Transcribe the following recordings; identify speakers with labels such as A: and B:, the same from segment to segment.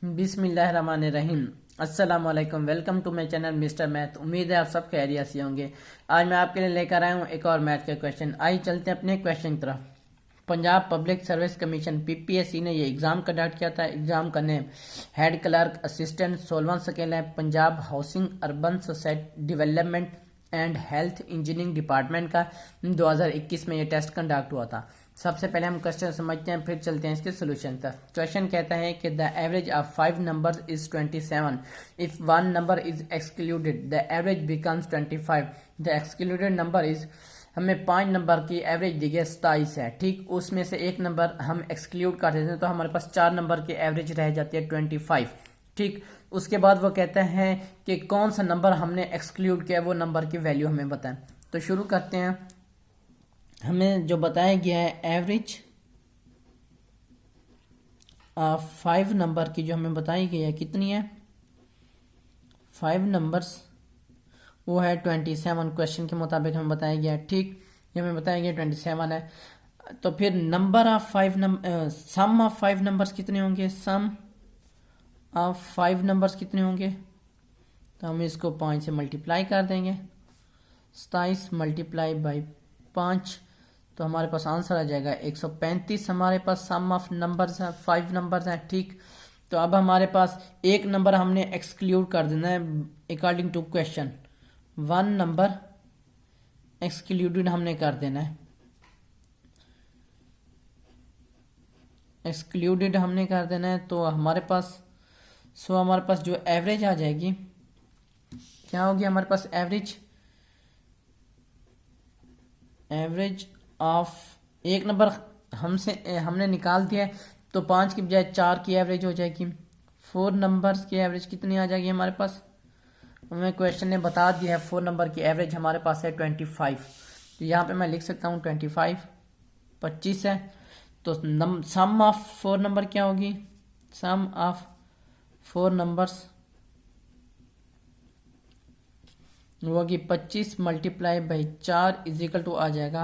A: बिस्मिल्लाहिर्रहमानिर्रहीम। अस्सलाम वालेकुम। Welcome to my channel mister Math. उम्मीद है आप सब खैरियत से होंगे। आज मैं आपके लिए लेकर आया हूँ एक और मैथ का क्वेश्चन। आइए चलते हैं अपने क्वेश्चन की तरफ। Punjab public service commission PPSC ने ये एग्ज़ाम कंडक्ट किया था। एग्ज़ाम का नेम हेड क्लर्क असिस्टेंट 16वां स्केल है। Punjab housing urban society development and health engineering department का 2021 में ये टेस्ट कंडक्ट हुआ था। सबसे पहले हम क्वेश्चन समझते हैं, फिर चलते हैं इसके सोल्यूशन तक। क्वेश्चन कहता है कि the average of 5 numbers is 27। If one number is excluded the average becomes 25। The excluded number is, हमें 5 नंबर की एवरेज दी गई 27 है। ठीक, उसमें से एक नंबर हम एक्सक्लूड कर देते हैं तो हमारे पास 4 नंबर की एवरेज रह जाती है 25। ठीक, उसके बाद वो कहता है कि कौन सा नंबर हमने एक्सक्लूड किया, वो नंबर की वैल्यू हमें बताएं। तो शुरू करते हैं। हमें जो बताया गया है एवरेज 5 नंबर की जो हमें बताई गई है कितनी है, 5 नंबर्स, वो है 27। क्वेश्चन के मुताबिक हमें बताया गया है। ठीक, ये हमें बताया गया 27 है। तो फिर number of 5 sum of 5 numbers कितने होंगे, सम ऑफ 5 नंबर्स कितने होंगे, तो हम इसको 5 से मल्टीप्लाई कर देंगे। 27 मल्टीप्लाई बाई 5, तो हमारे पास आंसर आ जाएगा 135। हमारे पास सम ऑफ नंबर्स है, 5 नंबर्स हैं। ठीक, तो अब हमारे पास एक नंबर हमने एक्सक्लूड कर देना है according to question. 1 number excluded हमने कर देना है, एक्सक्लूडेड हमने कर देना है। तो हमारे पास हमारे पास जो एवरेज आ जाएगी, क्या होगी हमारे पास एवरेज ऑफ एक नंबर हमने निकाल दिया है, तो 5 की बजाय 4 की एवरेज हो जाएगी। 4 नंबर्स की एवरेज कितनी आ जाएगी हमारे पास, हमें क्वेश्चन ने बता दिया है 4 नंबर की एवरेज हमारे पास है 25। तो यहाँ पे मैं लिख सकता हूँ 25, 25 है। तो सम ऑफ 4 नंबर क्या होगी, सम ऑफ 4 नंबर्स वो होगी 25 multiply by 4 is equal to आ जाएगा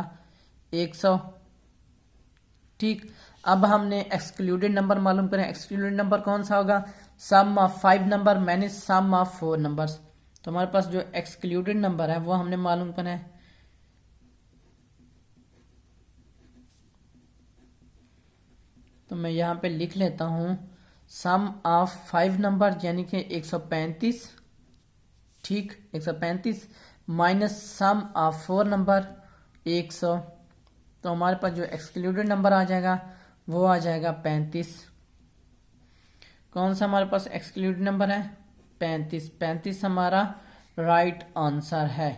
A: 100। ठीक, अब हमने एक्सक्लूडेड नंबर मालूम करें। एक्सक्लूडेड नंबर कौन सा होगा, sum of 5 number minus sum of 4 numbers. तो हमारे पास जो एक्सक्लूडेड नंबर है वो हमने मालूम करना है। तो मैं यहाँ पे लिख लेता हूँ सम ऑफ 5 नंबर यानी कि 135। ठीक, 135 माइनस सम ऑफ 4 नंबर 100। तो हमारे पास जो एक्सक्लूडेड नंबर आ जाएगा वो आ जाएगा 35। कौन सा हमारे पास एक्सक्लूडेड नंबर है, 35। 35 हमारा राइट आंसर है।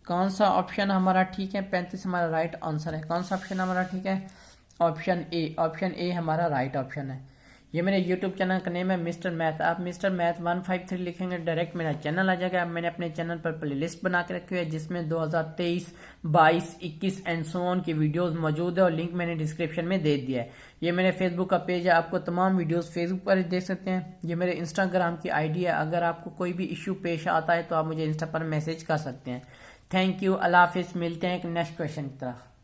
A: कौन सा ऑप्शन हमारा ठीक है, 35 हमारा राइट आंसर है। कौन सा ऑप्शन हमारा ठीक है, ऑप्शन ए। ऑप्शन ए हमारा राइट ऑप्शन है। ये मेरे यूट्यूब चैनल का नेम है मिस्टर मैथ। आप मिस्टर मैथ 153 लिखेंगे डायरेक्ट मेरा चैनल आ जाएगा। मैंने अपने चैनल पर प्लेलिस्ट बना के रखी है जिसमें 2023, 22, 21 एंड सो ऑन की वीडियोस मौजूद है और लिंक मैंने डिस्क्रिप्शन में दे दिया है। ये मेरे फेसबुक का पेज है, आपको तमाम वीडियोस फेसबुक पर देख सकते हैं। ये मेरे इंस्टाग्राम की आईडी है, अगर आपको कोई भी इशू पेश आता है तो आप मुझे इंस्टा पर मैसेज कर सकते हैं। थैंक यू, अल्लाह हाफिज़। मिलते हैं एक नेक्स्ट क्वेश्चन की तरफ।